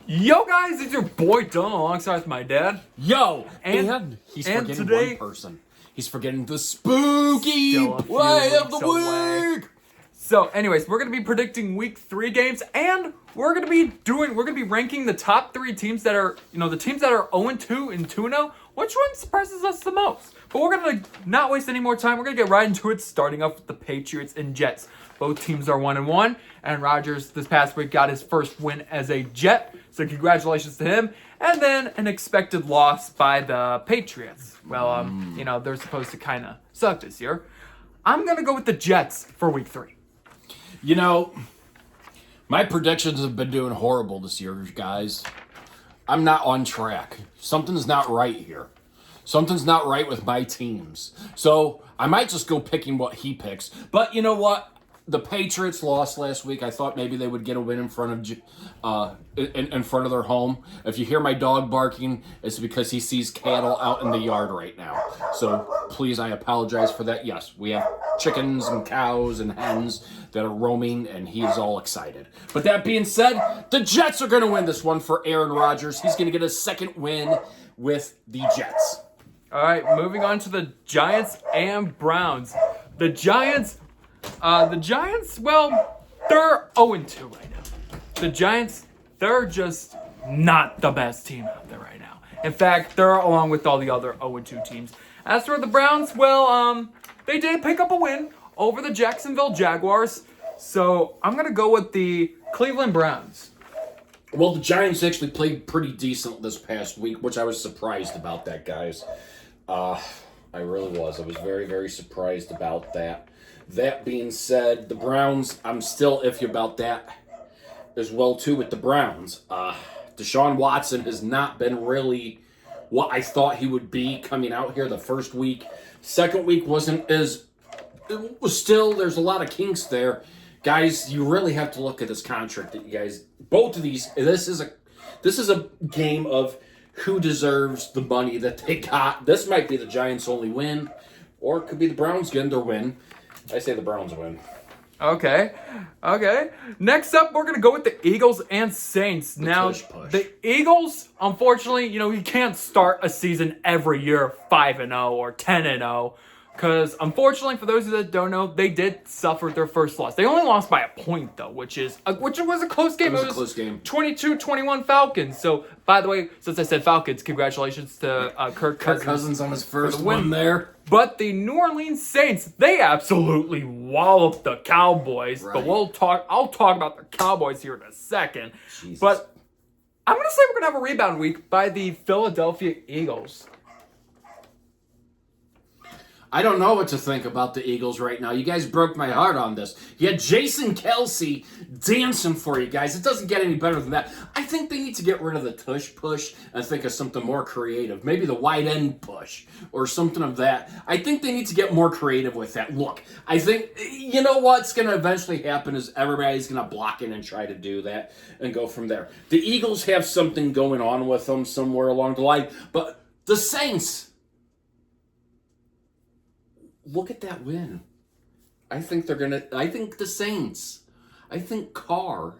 Yo guys, it's your boy Dylan alongside my dad. Yo, And- he's and forgetting today- one person. He's forgetting the spooky Still a few play of the weeks away. week. So, anyways, we're gonna be predicting week 3 games, and we're gonna be ranking the top 3 teams that are, the teams that are 0-2 and 2-0. Which one surprises us the most? But we're gonna not waste any more time. We're gonna get right into it, starting off with the Patriots and Jets. Both teams are 1-1, and Rodgers this past week got his first win as a Jet. So congratulations to him. And then an expected loss by the Patriots. Well, they're supposed to kind of suck this year. I'm gonna go with the Jets for week 3. You know, my predictions have been doing horrible this year, guys. I'm not on track. Something's not right here. Something's not right with my teams. So I might just go picking what he picks. But you know what? The Patriots lost last week. I thought maybe they would get a win in front of in front of their home. If you hear my dog barking, it's because he sees cattle out in the yard right now. So please, I apologize for that. Yes, we have chickens and cows and hens that are roaming, and he is all excited. But that being said, the Jets are going to win this one for Aaron Rodgers. He's going to get a second win with the Jets. All right, moving on to the Giants and Browns. The Giants, well, they're 0-2 right now. The Giants, they're just not the best team out there right now. In fact, they're along with all the other 0-2 teams. As for the Browns, well, they did pick up a win over the Jacksonville Jaguars. So I'm going to go with the Cleveland Browns. Well, the Giants actually played pretty decent this past week, which I was surprised about that, guys. I really was. I was very, very surprised about that. That being said, the Browns, I'm still iffy about that as well, too, with the Browns. Deshaun Watson has not been really what I thought he would be coming out here the first week. Second week wasn't as... It was still, there's a lot of kinks there. Guys, you really have to look at this contract that you guys... Both of these, this is a game of who deserves the money that they got. This might be the Giants' only win, or it could be the Browns getting their win. I say the Browns win. Okay. Next up, we're going to go with the Eagles and Saints. Now, push. the Eagles, unfortunately, you can't start a season every year 5-0 or 10-0. Because, unfortunately, for those of you that don't know, they did suffer their first loss. They only lost by a point, though, which was a close game. It was a close game. 22-21 Falcons. So, by the way, since I said Falcons, congratulations to Kirk Cousins on his first win win there. But the New Orleans Saints, they absolutely walloped the Cowboys. Right. But I'll talk about the Cowboys here in a second. Jesus. But I'm going to say we're going to have a rebound week by the Philadelphia Eagles. I don't know what to think about the Eagles right now. You guys broke my heart on this. You had Jason Kelsey dancing for you guys. It doesn't get any better than that. I think they need to get rid of the tush push and think of something more creative. Maybe the wide end push or something of that. I think they need to get more creative with that. Look, I think, you know what's going to eventually happen is everybody's going to block in and try to do that and go from there. The Eagles have something going on with them somewhere along the line, but the Saints... Look at that win. I think the Saints, I think Carr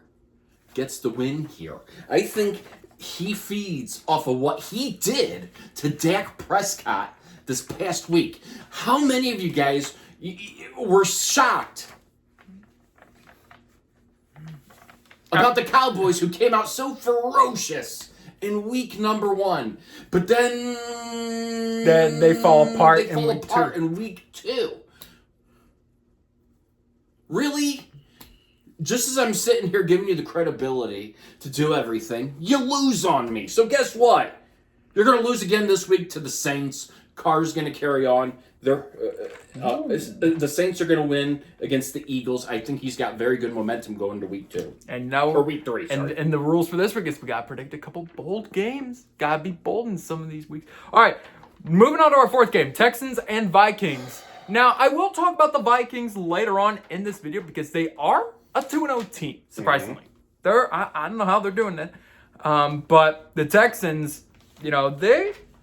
gets the win here. I think he feeds off of what he did to Dak Prescott this past week. How many of you guys were shocked about the Cowboys who came out so ferocious in week number 1, but then they fall apart in week 2. Really? Just as I'm sitting here giving you the credibility to do everything, you lose on me. So guess what? You're going to lose again this week to the Saints. Carr's going to carry on. The Saints are going to win against the Eagles. I think he's got very good momentum going to week 2. And now or week 3, sorry. And the rules for this week is we got to predict a couple bold games. Got to be bold in some of these weeks. All right, moving on to our 4th game, Texans and Vikings. Now, I will talk about the Vikings later on in this video because they are a 2-0 team, surprisingly. Mm-hmm. I don't know how they're doing it. But the Texans, they've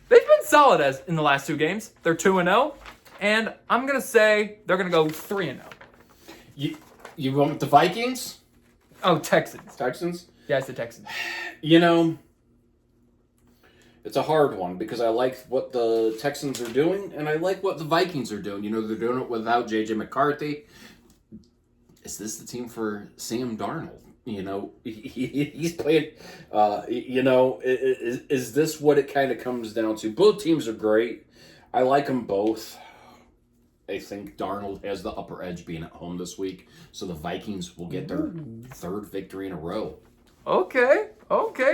been solid as in the last 2 games. They're 2-0. And I'm going to say they're going to go 3-0. You want the Vikings? Oh, Texans. Texans? Yeah, it's the Texans. You know, it's a hard one because I like what the Texans are doing and I like what the Vikings are doing. You know, they're doing it without J.J. McCarthy. Is this the team for Sam Darnold? You know, he's playing, is this what it kind of comes down to? Both teams are great. I like them both. I think Darnold has the upper edge being at home this week, so the Vikings will get their third victory in a row. Okay.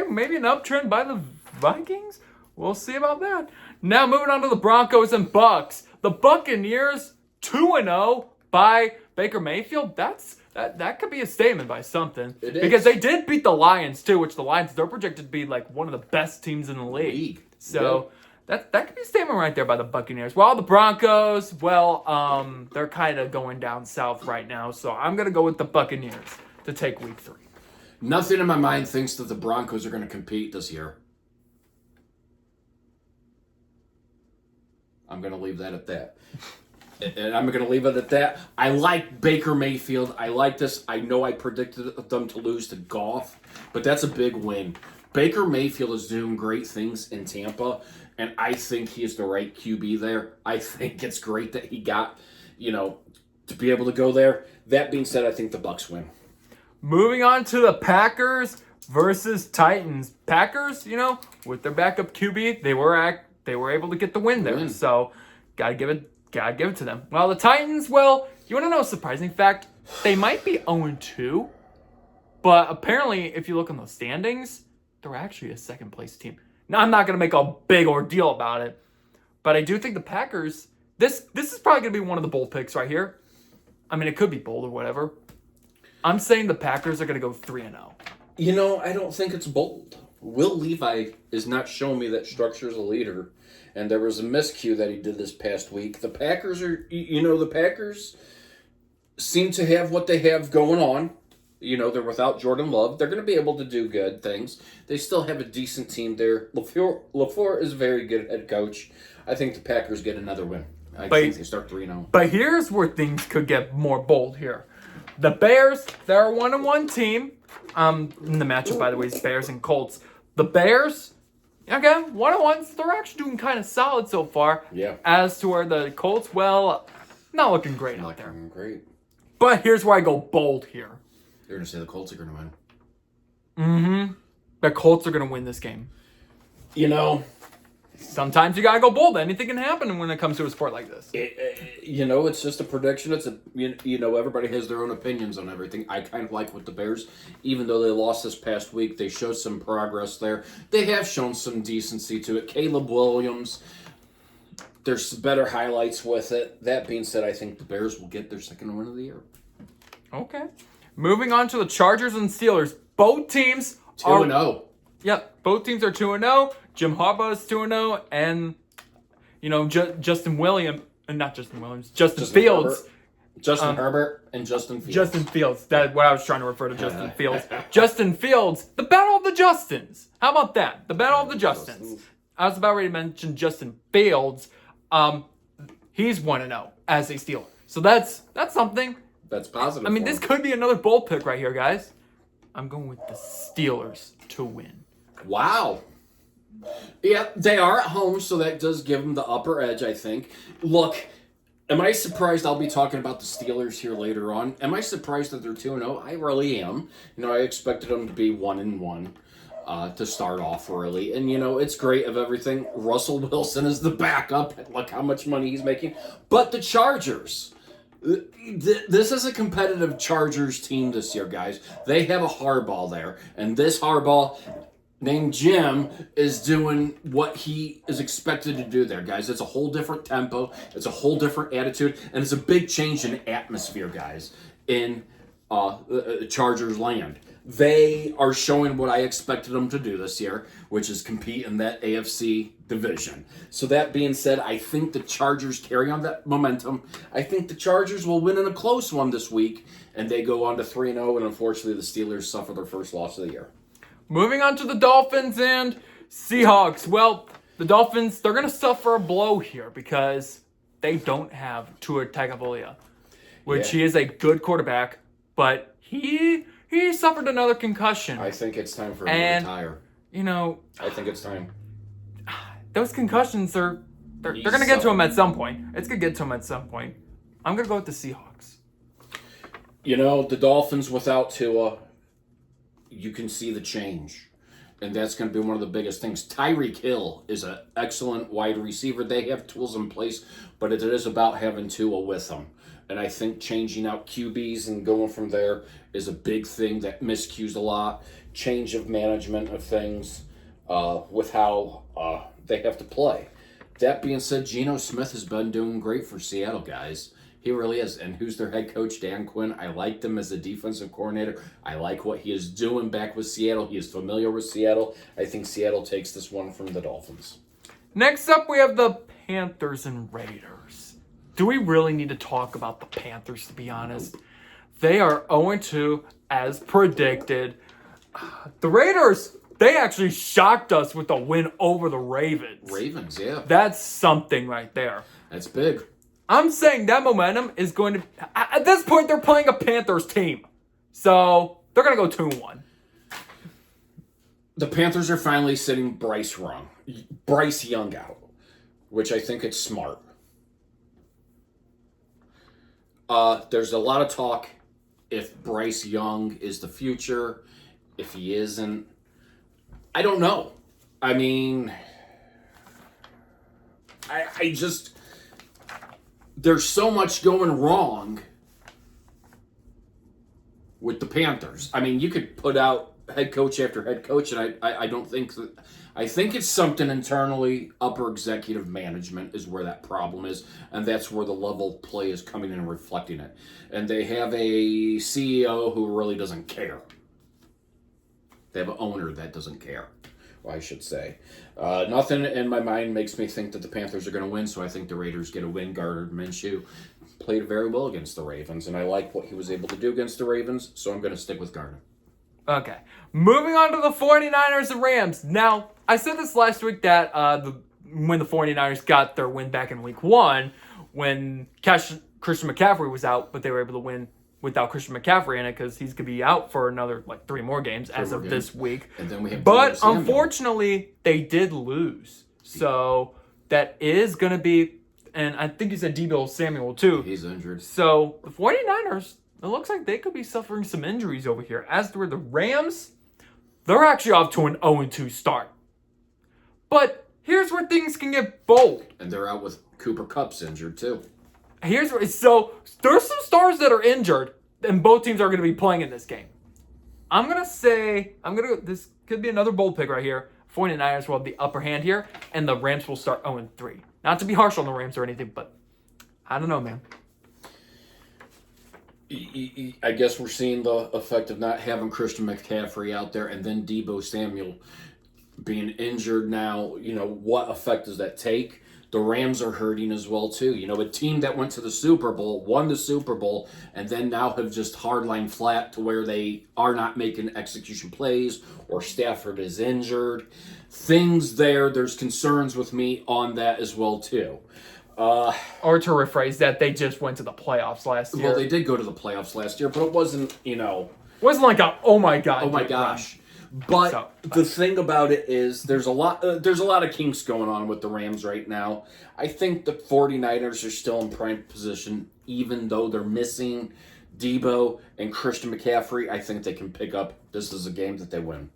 Maybe an uptrend by the Vikings? We'll see about that. Now moving on to the Broncos and Bucks. The Buccaneers 2-0 by Baker Mayfield. That could be a statement by something. It is. Because they did beat the Lions too, which the Lions, they're projected to be like one of the best teams in the league. So that could be a statement right there by the Buccaneers. While the Broncos, they're kind of going down south right now. So I'm going to go with the Buccaneers to take week 3. Nothing in my mind thinks that the Broncos are going to compete this year. I'm going to leave that at that. And I'm going to leave it at that. I like Baker Mayfield. I like this. I know I predicted them to lose to Goff, but that's a big win. Baker Mayfield is doing great things in Tampa, and I think he is the right QB there. I think it's great that he got, to be able to go there. That being said, I think the Bucs win. Moving on to the Packers versus Titans. Packers, with their backup QB, they were able to get the win there. So, gotta give it to them. Well, the Titans, you want to know a surprising fact? They might be 0-2, but apparently, if you look on the standings, they're actually a second-place team. Now, I'm not going to make a big ordeal about it, but I do think the Packers, this is probably going to be one of the bold picks right here. I mean, it could be bold or whatever. I'm saying the Packers are going to go 3-0. I don't think it's bold. Will Levi is not showing me that Structure's a leader. And there was a miscue that he did this past week. The Packers the Packers seem to have what they have going on. They're without Jordan Love. They're going to be able to do good things. They still have a decent team there. LaFleur is a very good head coach. I think the Packers get another win. I think they start 3-0. But here's where things could get more bold here. The Bears, they're a 1-1 team. In the matchup, by the way, is Bears and Colts. The Bears, okay, 1-1s, they're actually doing kind of solid so far. Yeah. As to where the Colts, not looking great out there. Great. But here's where I go bold here. You're going to say the Colts are going to win. Mm-hmm. The Colts are going to win this game. Sometimes you got to go bold. Anything can happen when it comes to a sport like this. It's just a prediction. It's everybody has their own opinions on everything. I kind of like with the Bears, even though they lost this past week, they showed some progress there. They have shown some decency to it. Caleb Williams, there's better highlights with it. That being said, I think the Bears will get their second win of the year. Okay. Moving on to the Chargers and Steelers. Both teams 2-0. Yep, both teams are 2-0. Jim Harbaugh is 2-0, and Justin Fields. Justin Herbert and Justin Fields. Justin Fields. That's what I was trying to refer to, Justin Fields. Justin Fields, the battle of the Justins. How about that? The battle of the Justins. I was about ready to mention Justin Fields. He's 1-0 as a Steeler. So that's something. That's positive. I mean, this could be another bold pick right here, guys. I'm going with the Steelers to win. Wow. Yeah, they are at home, so that does give them the upper edge, I think. Look, am I surprised? I'll be talking about the Steelers here later on. Am I surprised that they're 2-0? I really am. I expected them to be 1-1 to start off early. And, it's great of everything. Russell Wilson is the backup. Look how much money he's making. But the Chargers, this is a competitive Chargers team this year, guys. They have a Harbaugh there. And this Harbaugh named Jim is doing what he is expected to do there, guys. It's a whole different tempo. It's a whole different attitude. And it's a big change in atmosphere, guys, in Chargers land. They are showing what I expected them to do this year, which is compete in that AFC division. So that being said, I think the Chargers carry on that momentum. I think the Chargers will win in a close one this week, and they go on to 3-0, and unfortunately the Steelers suffer their first loss of the year. Moving on to the Dolphins and Seahawks. Well, the Dolphins, they're going to suffer a blow here because they don't have Tua Tagovailoa, which he is a good quarterback, but he he suffered another concussion. I think it's time for him And- to retire. You know, I think it's time. those concussions are they're gonna get to him at some point. It's gonna get to him at some point. I'm gonna go with the Seahawks. You know, the Dolphins without Tua, you can see the change. And that's going to be one of the biggest things. Tyreek Hill is an excellent wide receiver. They have tools in place, but it is about having Tua with them. And I think changing out QBs and going from there is a big thing that miscues a lot. Change of management of things with how they have to play. That being said, Geno Smith has been doing great for Seattle, guys. He really is. And who's their head coach? Dan Quinn. I liked him as a defensive coordinator. I like what he is doing back with Seattle. He is familiar with Seattle. I think Seattle takes this one from the Dolphins. Next up, we have the Panthers and Raiders. Do we really need to talk about the Panthers, to be honest? They are 0-2 as predicted. The Raiders, they actually shocked us with a win over the Ravens. Ravens, yeah. That's something right there. That's big. I'm saying that momentum is going to... At this point, they're playing a Panthers team. So, they're going to go 2-1. The Panthers are finally sitting Bryce Young out, which I think it's smart. There's a lot of talk if Bryce Young is the future, if he isn't. I don't know. I mean, I just... There's so much going wrong with the Panthers. I mean, you could put out head coach after head coach, and I don't think that... I think it's something internally, upper executive management is where that problem is, and that's where the level of play is coming in and reflecting it. And they have a CEO who really doesn't care. They have an owner that doesn't care, I should say. Nothing in my mind makes me think that the Panthers are going to win, so I think the Raiders get a win. Gardner Minshew played very well against the Ravens, and I like what he was able to do against the Ravens, so I'm going to stick with Gardner. Okay. Moving on to the 49ers and Rams. Now, I said this last week that when the 49ers got their win back in week 1, when Christian McCaffrey was out, but they were able to win without Christian McCaffrey in it because he's going to be out for another 3 more games as of this week. And then we have but Deebo Samuel. unfortunately, they did lose. So that is going to be, and I think you said Deebo Samuel too. He's injured. So the 49ers, it looks like they could be suffering some injuries over here. As to where the Rams, they're actually off to an 0-2 start. But here's where things can get bold. And they're out with Cooper Kupp's injured too. So there's some stars that are injured, and both teams are going to be playing in this game. This could be another bold pick right here. 49ers will have the upper hand here, and the Rams will start 0-3. Not to be harsh on the Rams or anything, but I don't know, man. I guess we're seeing the effect of not having Christian McCaffrey out there and then Deebo Samuel being injured now. You know, what effect does that take? The Rams are hurting as well, too. You know, a team that went to the Super Bowl, won the Super Bowl, and then now have just hardline flat to where they are not making execution plays or Stafford is injured. Things there's concerns with me on that as well, too. Or to rephrase that, they just went to the playoffs last year. Well, they did go to the playoffs last year, but it wasn't, It wasn't like a, oh my God. oh my gosh. But the thing about it is there's a lot of kinks going on with the Rams right now. I think the 49ers are still in prime position, even though they're missing Deebo and Christian McCaffrey. I think they can pick up. This is a game that they win.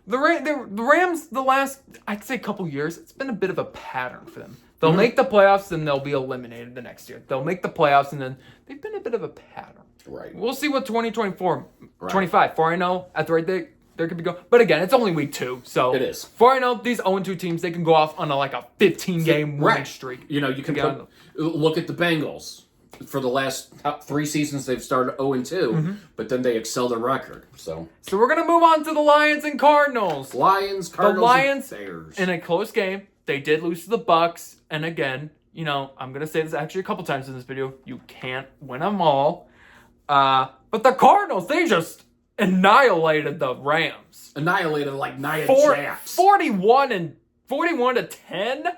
The Rams, the last, I'd say, couple years, it's been a bit of a pattern for them. They'll make the playoffs, and they'll be eliminated the next year. They'll make the playoffs, and then they've been a bit of a pattern. Right. We'll see what 2024, 25, 4-0 at the right day. There could be go, but again, it's only week 2, so it is. 4-0. These 0-2 teams, they can go off on a 15-game winning streak. You can look at the Bengals. For the last 3 seasons, they've started 0-2, but then they excel their record. So we're gonna move on to the Lions and Cardinals. Cardinals, the Lions and Bears. In a close game, they did lose to the Bucks, and again, I'm gonna say this actually a couple times in this video. You can't win them all, but the Cardinals, they just annihilated the Rams. Annihilated like Nia Jax. 41-10.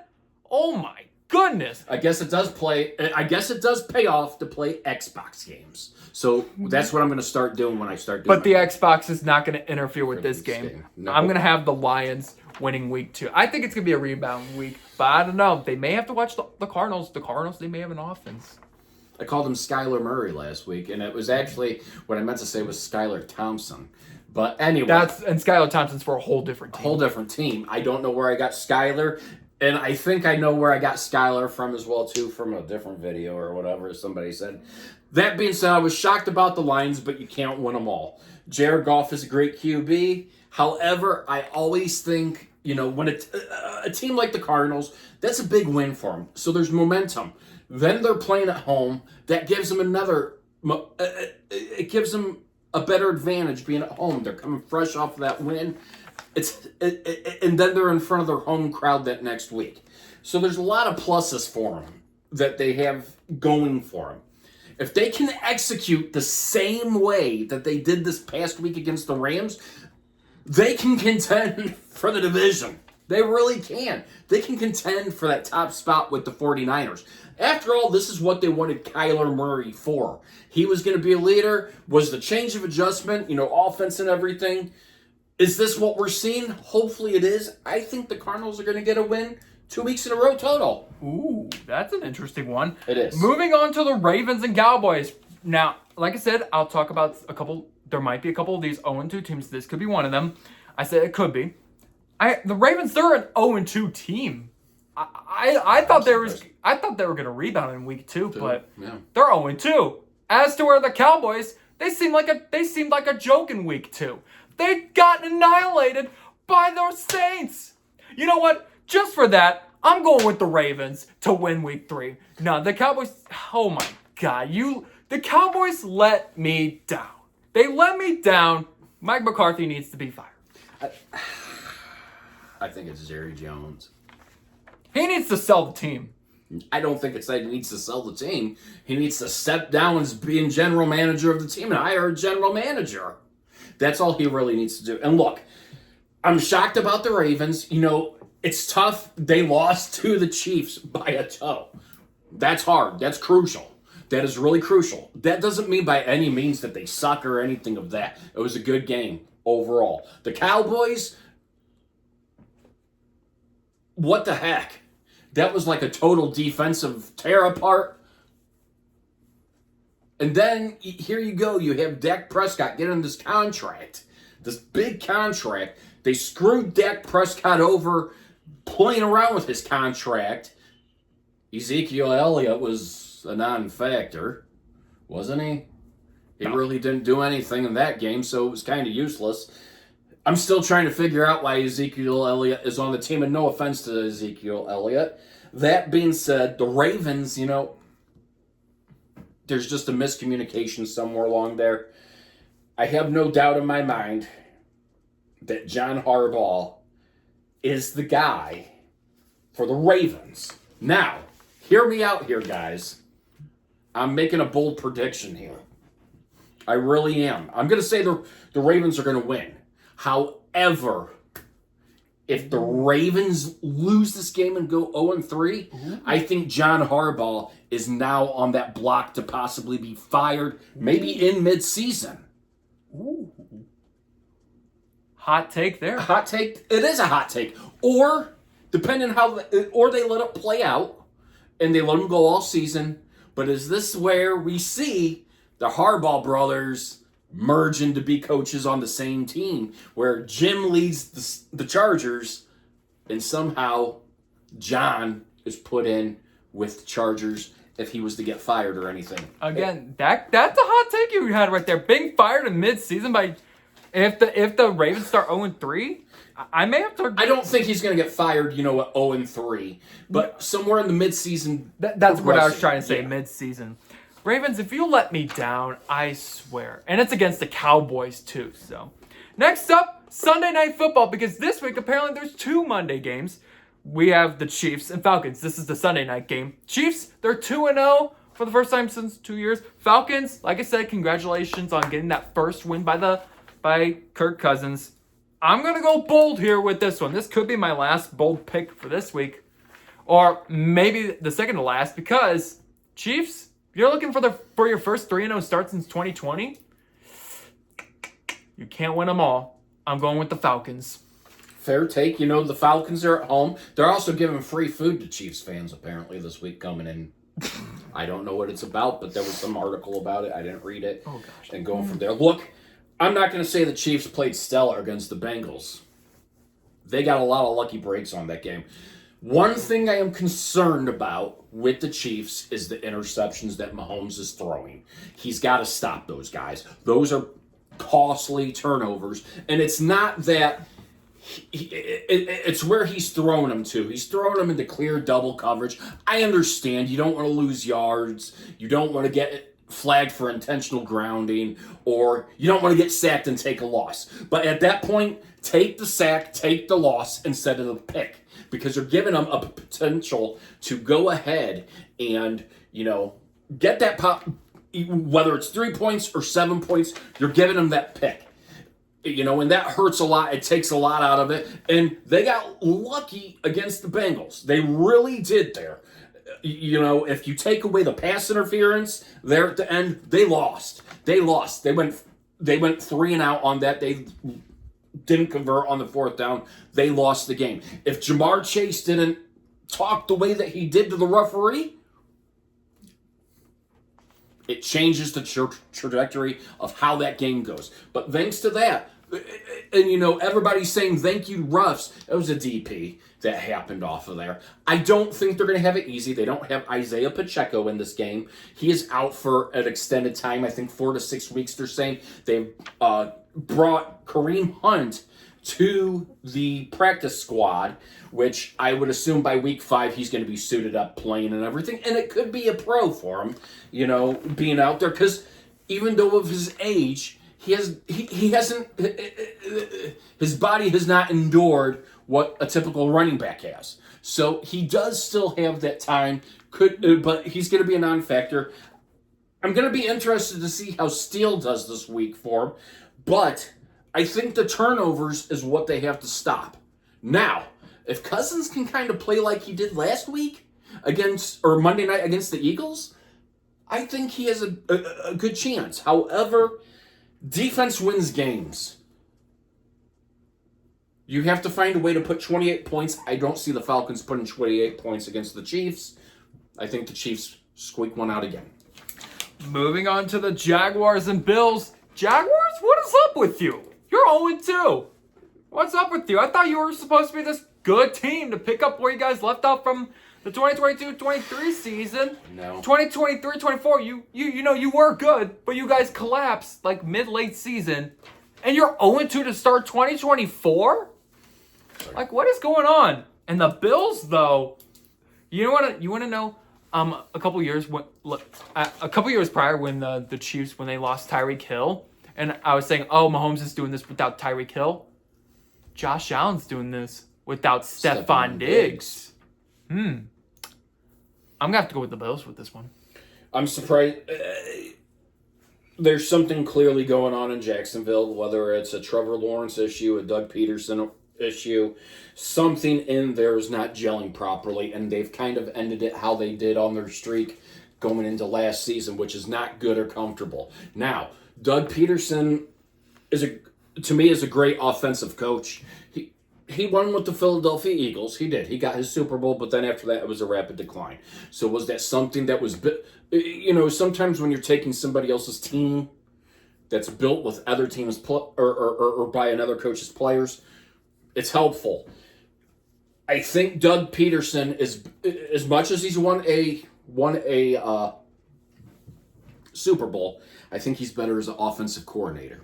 Oh my goodness. I guess it does pay off to play Xbox games. So that's what I'm going to start doing when I start doing. But the Xbox is not going to interfere with this game. No. I'm going to have the Lions winning week 2. I think it's going to be a rebound week, but I don't know. They may have to watch the Cardinals. The Cardinals, they may have an offense. I called him Skylar Murray last week, and it was actually what I meant to say was Skylar Thompson. But anyway, And Skylar Thompson's for a whole different team. whole different team. I don't know where I got Skylar, and I think I know where I got Skylar from as well too, from a different video or whatever somebody said. That being said, I was shocked about the Lions, but you can't win them all. Jared Goff is a great QB. However, I always think, when a team like the Cardinals, that's a big win for them. So there's momentum. Then they're playing at home. That gives them it gives them a better advantage being at home. They're coming fresh off of that win. And then they're in front of their home crowd that next week. So there's a lot of pluses for them that they have going for them. If they can execute the same way that they did this past week against the Rams, they can contend for the division. They really can. They can contend for that top spot with the 49ers. After all, this is what they wanted Kyler Murray for. He was going to be a leader, was the change of adjustment, offense and everything. Is this what we're seeing? Hopefully it is. I think the Cardinals are going to get a win 2 weeks in a row total. Ooh, that's an interesting one. It is. Moving on to the Ravens and Cowboys. Now, like I said, I'll talk about a couple. There might be a couple of these 0-2 teams. This could be one of them. I said it could be. The Ravens, they're an 0-2 team. I thought they were going to rebound in week 2, but they're 0-2. As to where the Cowboys, they seemed like a joke in week 2. They got annihilated by those Saints. You know what? Just for that, I'm going with the Ravens to win week 3. No, the Cowboys, oh my God, the Cowboys let me down. They let me down. Mike McCarthy needs to be fired. I think it's Jerry Jones. He needs to sell the team. I don't think it's that he needs to sell the team. He needs to step down as being general manager of the team and hire a general manager. That's all he really needs to do. And look, I'm shocked about the Ravens. It's tough. They lost to the Chiefs by a toe. That's hard. That's crucial. That is really crucial. That doesn't mean by any means that they suck or anything of that. It was a good game overall. The Cowboys, what the heck? That was like a total defensive tear apart. And then here you go. You have Dak Prescott getting this contract, this big contract. They screwed Dak Prescott over playing around with his contract. Ezekiel Elliott was a non-factor, wasn't he? He really didn't do anything in that game, so it was kind of useless. I'm still trying to figure out why Ezekiel Elliott is on the team, and no offense to Ezekiel Elliott. That being said, the Ravens, there's just a miscommunication somewhere along there. I have no doubt in my mind that John Harbaugh is the guy for the Ravens. Now, hear me out here, guys. I'm making a bold prediction here. I really am. I'm going to say the Ravens are going to win. However, if the Ravens lose this game and go 0-3, I think John Harbaugh is now on that block to possibly be fired, maybe in mid-season. Ooh. Hot take there. Hot take. It is a hot take. Or, depending or they let it play out, and they let him go all season. But is this where we see the Harbaugh brothers merging to be coaches on the same team, where Jim leads the Chargers, and somehow John is put in with the Chargers if he was to get fired or anything? Again, that's a hot take you had right there. Being fired in mid-season by if the Ravens start 0-3, I may have to. I don't think he's going to get fired, at 0-3, but somewhere in the mid-season. That's what I was trying to say. Yeah. Mid-season. Ravens, if you let me down, I swear. And it's against the Cowboys, too. So, next up, Sunday Night Football. Because this week, apparently, there's 2 Monday games. We have the Chiefs and Falcons. This is the Sunday night game. Chiefs, they're 2-0 for the first time since 2 years. Falcons, like I said, congratulations on getting that first win by Kirk Cousins. I'm going to go bold here with this one. This could be my last bold pick for this week. or maybe the second to last, because Chiefs, you're looking for your first 3-0 start since 2020. You can't win them all. I'm going with the Falcons. Fair take. The Falcons are at home. They're also giving free food to Chiefs fans apparently this week coming in. I don't know what it's about, but there was some article about it. I didn't read it. Oh, gosh. And going from there. Look, I'm not going to say the Chiefs played stellar against the Bengals. They got a lot of lucky breaks on that game. One thing I am concerned about with the Chiefs is the interceptions that Mahomes is throwing. He's got to stop those guys. Those are costly turnovers. And it's not that... It's where he's throwing them to. He's throwing them into clear double coverage. I understand you don't want to lose yards. You don't want to get flagged for intentional grounding, or you don't want to get sacked and take a loss. But at that point, take the sack, take the loss instead of the pick, because you're giving them a potential to go ahead and, get that pop, whether it's 3 points or 7 points, you're giving them that pick. And that hurts a lot. It takes a lot out of it. And they got lucky against the Bengals. They really did there. If you take away the pass interference there at the end, they lost. They went 3 and out on that. They didn't convert on the 4th down. They lost the game. If Jamar Chase didn't talk the way that he did to the referee, it changes the trajectory of how that game goes. But thanks to that, and everybody's saying thank you, refs. It was a DP that happened off of there. I don't think they're going to have it easy. They don't have Isaiah Pacheco in this game. He is out for an extended time. I think 4 to 6 weeks. They're saying they've brought Kareem Hunt to the practice squad, which I would assume by week 5 he's going to be suited up, playing and everything, and it could be a pro for him, being out there, because even though of his age, he hasn't, his body has not endured what a typical running back has. So he does still have that time, but he's going to be a non-factor. I'm going to be interested to see how Steele does this week for him, but I think the turnovers is what they have to stop. Now, if Cousins can kind of play like he did last week Monday night against the Eagles, I think he has a good chance. However, defense wins games. You have to find a way to put 28 points. I don't see the Falcons putting 28 points against the Chiefs. I think the Chiefs squeak one out again. Moving on to the Jaguars and Bills. Jaguars, what is up with you? You're 0-2. What's up with you? I thought you were supposed to be this good team to pick up where you guys left off from the 2022-23 season. No. 2023-24, you were good, but you guys collapsed like mid-late season. And you're 0-2 to start 2024? Like, what is going on? And the Bills, though, you want to know a couple years prior when the Chiefs, when they lost Tyreek Hill, and I was saying, oh, Mahomes is doing this without Tyreek Hill. Josh Allen's doing this without Stephon Diggs. I'm going to have to go with the Bills with this one. I'm surprised. There's something clearly going on in Jacksonville, whether it's a Trevor Lawrence issue, a Doug Peterson issue. Something in there is not gelling properly, and they've kind of ended it how they did on their streak going into last season, which is not good or comfortable. Now, Doug Peterson is a great offensive coach. He won with the Philadelphia Eagles. He did. He got his Super Bowl, but then after that, it was a rapid decline. So was that something that was, sometimes when you're taking somebody else's team that's built with other teams or by another coach's players, it's helpful. I think Doug Peterson is, as much as he's won a Super Bowl, I think he's better as an offensive coordinator.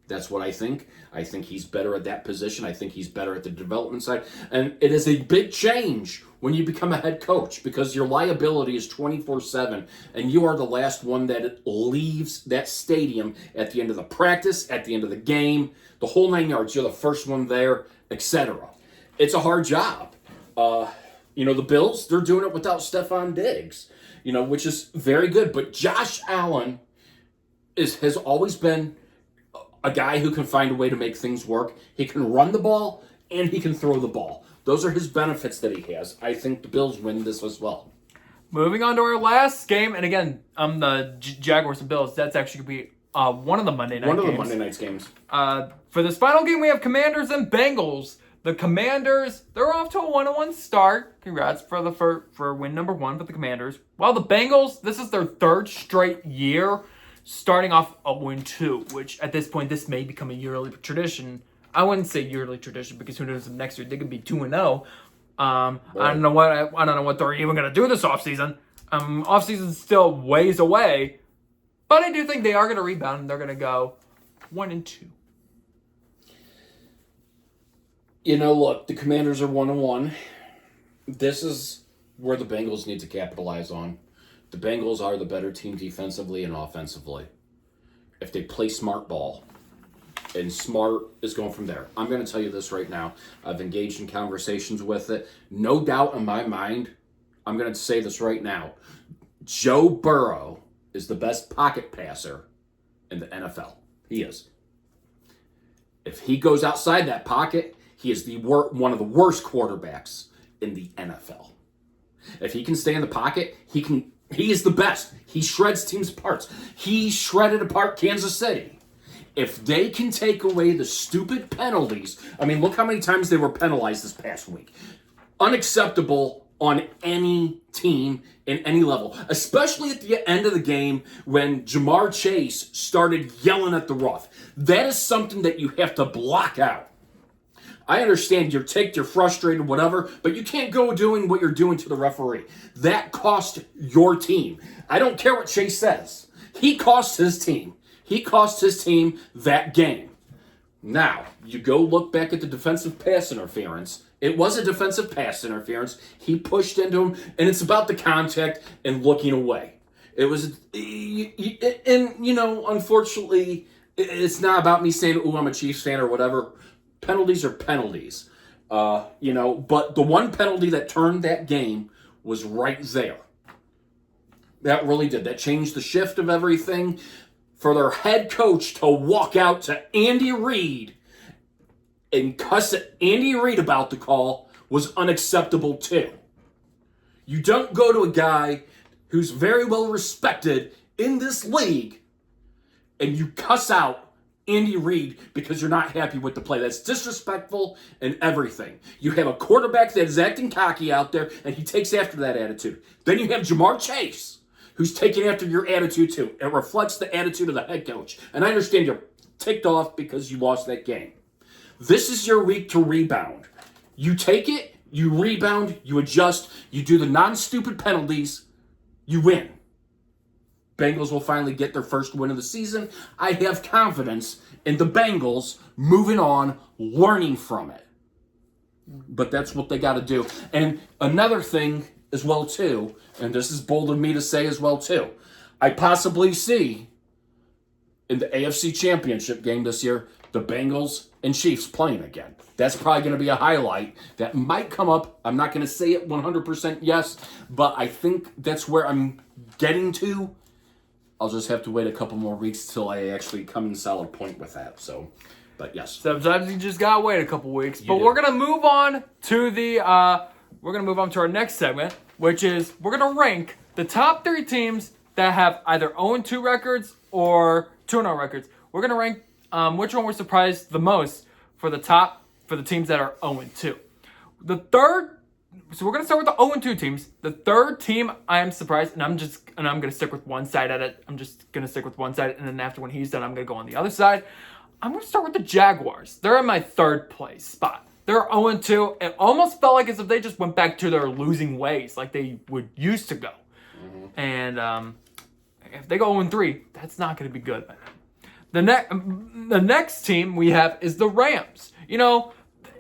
That's what I think. I think he's better at that position. I think he's better at the development side. And it is a big change when you become a head coach, because your liability is 24/7, and you are the last one that leaves that stadium at the end of the practice, at the end of the game, the whole 9 yards. You're the first one there, etc. It's a hard job. The Bills, they're doing it without Stephon Diggs, which is very good. But Josh Allen has always been a guy who can find a way to make things work. He can run the ball, and he can throw the ball. Those are his benefits that he has. I think the Bills win this as well. Moving on to our last game, and again, the Jaguars and Bills. That's actually going to be one of the Monday night games. One of the Monday night games. For this final game, we have Commanders and Bengals. The Commanders, they're off to a 1-1 start. Congrats for win number 1 for the Commanders. While the Bengals, this is their 3rd straight year, starting off a 0-2, which at this point, this may become a yearly tradition. I wouldn't say yearly tradition because who knows if next year they could be 2-0. I don't know what they're even gonna do this offseason. Offseason's still ways away, but I do think they are gonna rebound and they're gonna go 1-2. Look, the Commanders are 1-1. This is where the Bengals need to capitalize on. The Bengals are the better team defensively and offensively. If they play smart ball, and smart is going from there. I'm going to tell you this right now. I've engaged in conversations with it. No doubt in my mind, I'm going to say this right now. Joe Burrow is the best pocket passer in the NFL. He is. If he goes outside that pocket, he is one of the worst quarterbacks in the NFL. If he can stay in the pocket, he is the best. He shreds teams apart. He shredded apart Kansas City. If they can take away the stupid penalties, look how many times they were penalized this past week. Unacceptable on any team in any level, especially at the end of the game when Jamar Chase started yelling at the ref. That is something that you have to block out. I understand you're frustrated, whatever, but you can't go doing what you're doing to the referee. That cost your team. I don't care what Chase says. He cost his team. He cost his team that game. Now, you go look back at the defensive pass interference. It was a defensive pass interference. He pushed into him, and it's about the contact and looking away. It was, unfortunately, it's not about me saying, I'm a Chiefs fan or whatever. Penalties are penalties. But the one penalty that turned that game was right there. That really did. That changed the shift of everything. For their head coach to walk out to Andy Reid and cuss at Andy Reid about the call was unacceptable too. You don't go to a guy who's very well respected in this league and you cuss out Andy Reid because you're not happy with the play. That's disrespectful and everything. You have a quarterback that is acting cocky out there and he takes after that attitude. Then you have Jamar Chase, who's taking after your attitude too. It reflects the attitude of the head coach. And I understand you're ticked off because you lost that game. This is your week to rebound. You take it, you rebound, you adjust, you do the non-stupid penalties, you win. Bengals will finally get their first win of the season. I have confidence in the Bengals moving on, learning from it. But that's what they got to do. And another thing as well too, and this is bold of me to say as well too, I possibly see in the AFC Championship game this year, the Bengals and Chiefs playing again. That's probably going to be a highlight that might come up. I'm not going to say it 100% yes, but I think that's where I'm getting to. I'll just have to wait a couple more weeks till I actually come in solid point with that. So, but yes. Sometimes you just got to wait a couple weeks. But we're going to move on to our next segment, which is we're going to rank the top 3 teams that have either 0-2 records or 2-0 records. We're going to rank which one we're surprised the most for the teams that are 0-2. So we're going to start with the 0-2 teams. The third team I am surprised, and I'm going to stick with one side at it. I'm just going to stick with one side, and then after when he's done, I'm going to go on the other side. I'm going to start with the Jaguars. They're in my third place spot. They're 0-2. It almost felt like as if they just went back to their losing ways, like they would used to go. Mm-hmm. And if they go 0-3, that's not going to be good. The next team we have is the Rams.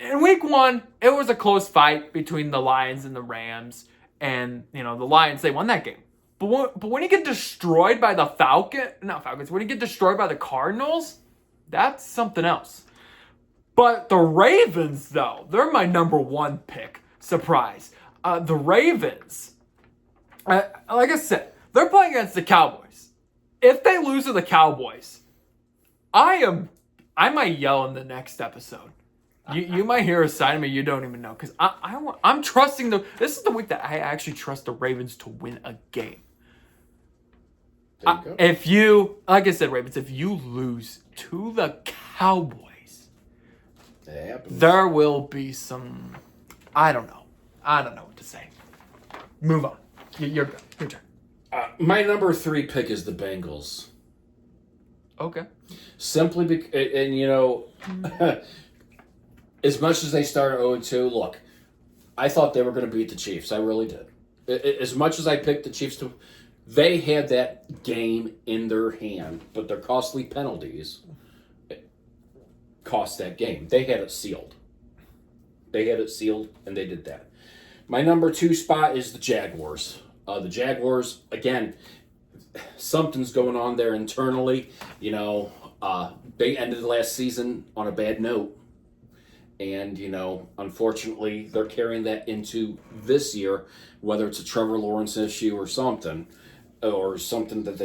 In week 1, it was a close fight between the Lions and the Rams. And, the Lions, they won that game. But when you get destroyed by the when you get destroyed by the Cardinals, that's something else. But the Ravens, though, they're my number 1 pick. Surprise. The Ravens, like I said, they're playing against the Cowboys. If they lose to the Cowboys, I might yell in the next episode. You might hear a side of me you don't even know, because I'm trusting this is the week that I actually trust the Ravens to win a game. There you go. If you, like I said, Ravens, if you lose to the Cowboys, It happens. there will be some, I don't know what to say. Move on. You're good. Your turn. My number 3 pick is the Bengals. Okay. Simply because, and as much as they started 0-2, look, I thought they were going to beat the Chiefs. I really did. As much as I picked the Chiefs they had that game in their hand, but their costly penalties cost that game. They had it sealed. And they did that. My number 2 spot is the Jaguars. The Jaguars, again, something's going on there internally. They ended the last season on a bad note. And, unfortunately, they're carrying that into this year, whether it's a Trevor Lawrence issue or something that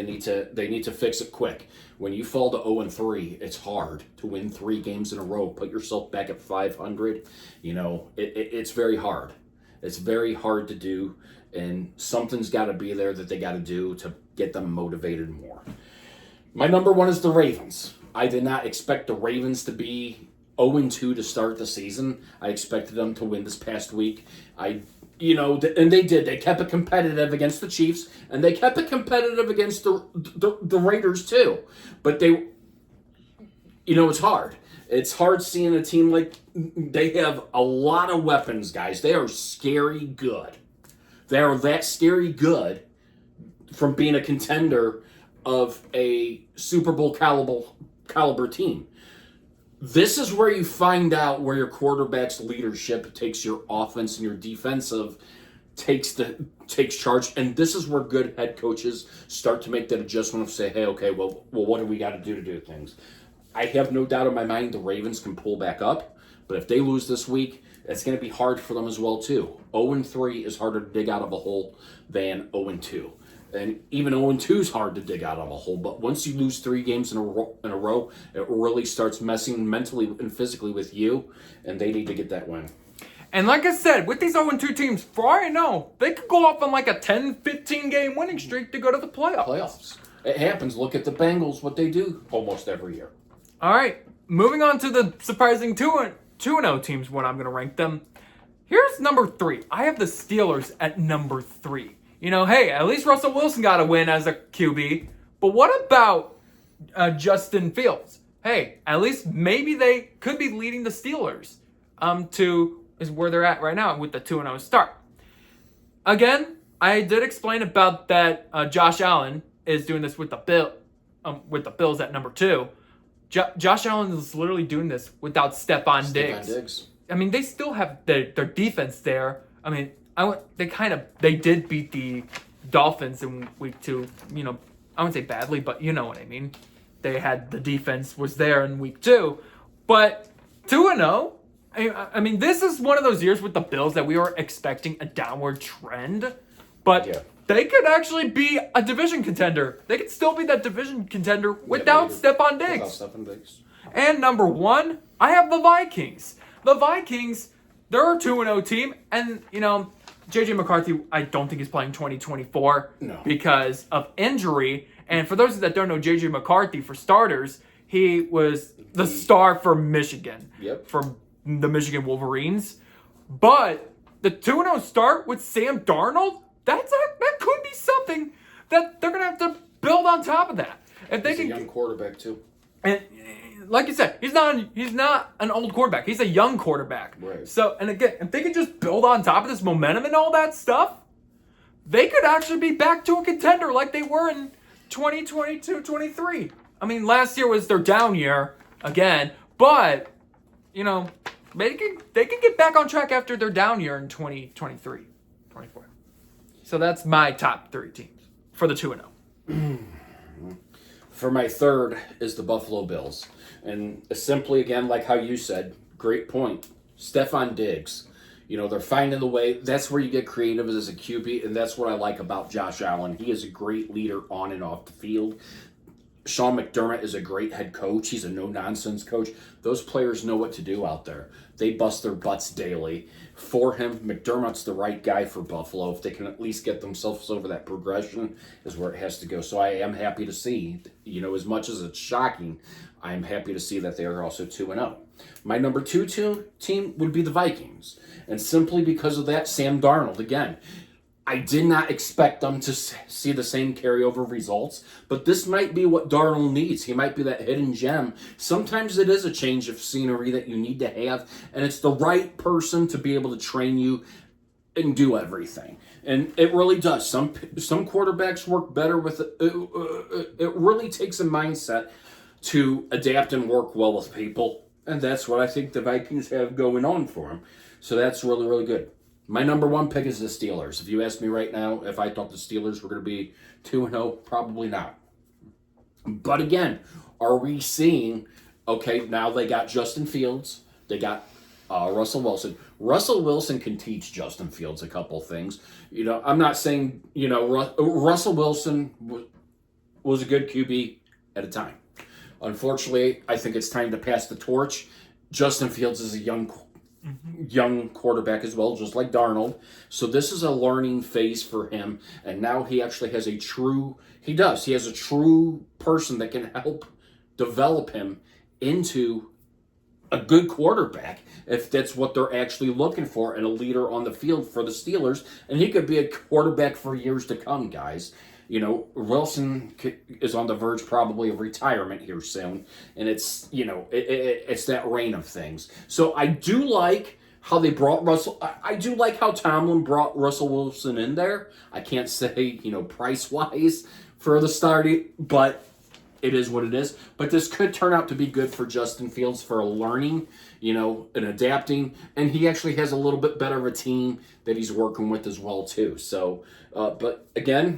they need to fix it quick. When you fall to 0-3, it's hard to win 3 games in a row. Put yourself back at 500. It's very hard. It's very hard to do, and something's got to be there that they got to do to get them motivated more. My number 1 is the Ravens. I did not expect the Ravens to be 0-2 to start the season. I expected them to win this past week. And they did. They kept it competitive against the Chiefs, and they kept it competitive against the Raiders too. But it's hard. It's hard seeing a team like they have a lot of weapons, guys. They are scary good. They are that scary good from being a contender of a Super Bowl caliber team. This is where you find out where your quarterback's leadership takes your offense and your defensive takes charge. And this is where good head coaches start to make that adjustment of say, hey, okay, well, what do we got to do things? I have no doubt in my mind the Ravens can pull back up. But if they lose this week, it's going to be hard for them as well, too. 0-3 is harder to dig out of a hole than 0-2. And even 0-2 is hard to dig out of a hole. But once you lose 3 games in a row, it really starts messing mentally and physically with you. And they need to get that win. And like I said, with these 0-2 teams, for all I know, they could go off on like a 10-15 game winning streak to go to the playoffs. It happens. Look at the Bengals, what they do almost every year. All right, moving on to the surprising 2-0 teams when I'm going to rank them. Here's number 3. I have the Steelers at number 3. Hey, at least Russell Wilson got a win as a QB. But what about Justin Fields? Hey, at least maybe they could be leading the Steelers is where they're at right now with the 2-0 start. Again, I did explain about that Josh Allen is doing this with the Bills at number 2. Josh Allen is literally doing this without Stephon Diggs. I mean, they still have their defense there. I mean, they did beat the Dolphins in week 2. I wouldn't say badly, but you know what I mean. They had the defense was there in week 2, but 2-0. I mean, this is one of those years with the Bills that we were expecting a downward trend, but they could actually be a division contender. They could still be that division contender without Stephon Diggs. And number 1, I have the Vikings. The Vikings, they're a 2-0 team, and J.J. McCarthy, I don't think he's playing 2024 because of injury. And for those that don't know, J.J. McCarthy, for starters, he was the star for Michigan, from the Michigan Wolverines. But the 2-0 start with Sam Darnold, that could be something that they're going to have to build on top of that. If they He's a young quarterback, too. And like you said, he's not an old quarterback. He's a young quarterback. Right. So, and again, if they can just build on top of this momentum and all that stuff, they could actually be back to a contender like they were in 2022-23. I mean, last year was their down year again, but they can get back on track after their down year in 2023, 24. So that's my top 3 teams for the 2-0. For my third is the Buffalo Bills. And simply, again, like how you said, great point. Stephon Diggs. They're finding the way. That's where you get creative as a QB, and that's what I like about Josh Allen. He is a great leader on and off the field. Sean McDermott is a great head coach. He's a no-nonsense coach. Those players know what to do out there. They bust their butts daily. For him, McDermott's the right guy for Buffalo. If they can at least get themselves over that progression is where it has to go. So I am happy to see, as much as it's shocking, I'm happy to see that they are also 2-0. My number two team would be the Vikings. And simply because of that, Sam Darnold, again, I did not expect them to see the same carryover results, but this might be what Darnold needs. He might be that hidden gem. Sometimes it is a change of scenery that you need to have, and it's the right person to be able to train you and do everything. And it really does. Some quarterbacks work better with it. It really takes a mindset to adapt and work well with people, and that's what I think the Vikings have going on for them. So that's really, really good. My number one pick is the Steelers. If you ask me right now if I thought the Steelers were going to be 2-0, probably not. But again, are we seeing, okay, now they got Justin Fields, they got Russell Wilson. Russell Wilson can teach Justin Fields a couple things. I'm not saying, Russell Wilson was a good QB at a time. Unfortunately, I think it's time to pass the torch. Justin Fields is a young quarterback as well, just like Darnold. So this is a learning phase for him, and now he actually has he has a true person that can help develop him into a good quarterback, if that's what they're actually looking for, and a leader on the field for the Steelers. And he could be a quarterback for years to come, guys. Wilson is on the verge probably of retirement here soon, and it's it's that reign of things. So I do like how they brought Russell. I do like how Tomlin brought Russell Wilson in there. I can't say price wise for the starting, but it is what it is. But this could turn out to be good for Justin Fields for learning, and adapting. And he actually has a little bit better of a team that he's working with as well too. So, but again,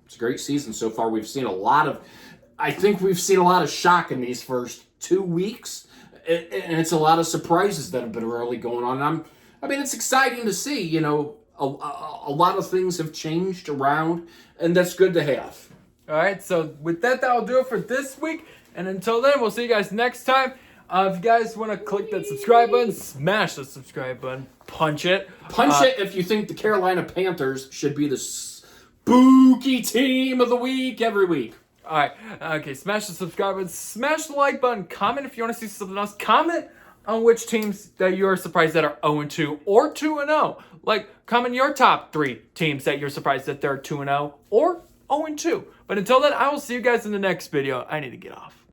it's a great season so far. We've seen a lot of shock in these first 2 weeks, and it's a lot of surprises that have been really going on. It's exciting to see. A lot of things have changed around, and that's good to have. All right, so with that'll do it for this week. And until then, we'll see you guys next time. If you guys want to click that subscribe button, smash the subscribe button. Punch it. Punch it if you think the Carolina Panthers should be the spooky team of the week every week. All right. Okay, smash the subscribe button. Smash the like button. Comment if you want to see something else. Comment on which teams that you're surprised that are 0-2 or 2-0. Like, comment your top 3 teams that you're surprised that they're 2-0 or 0-2. But until then, I will see you guys in the next video. I need to get off.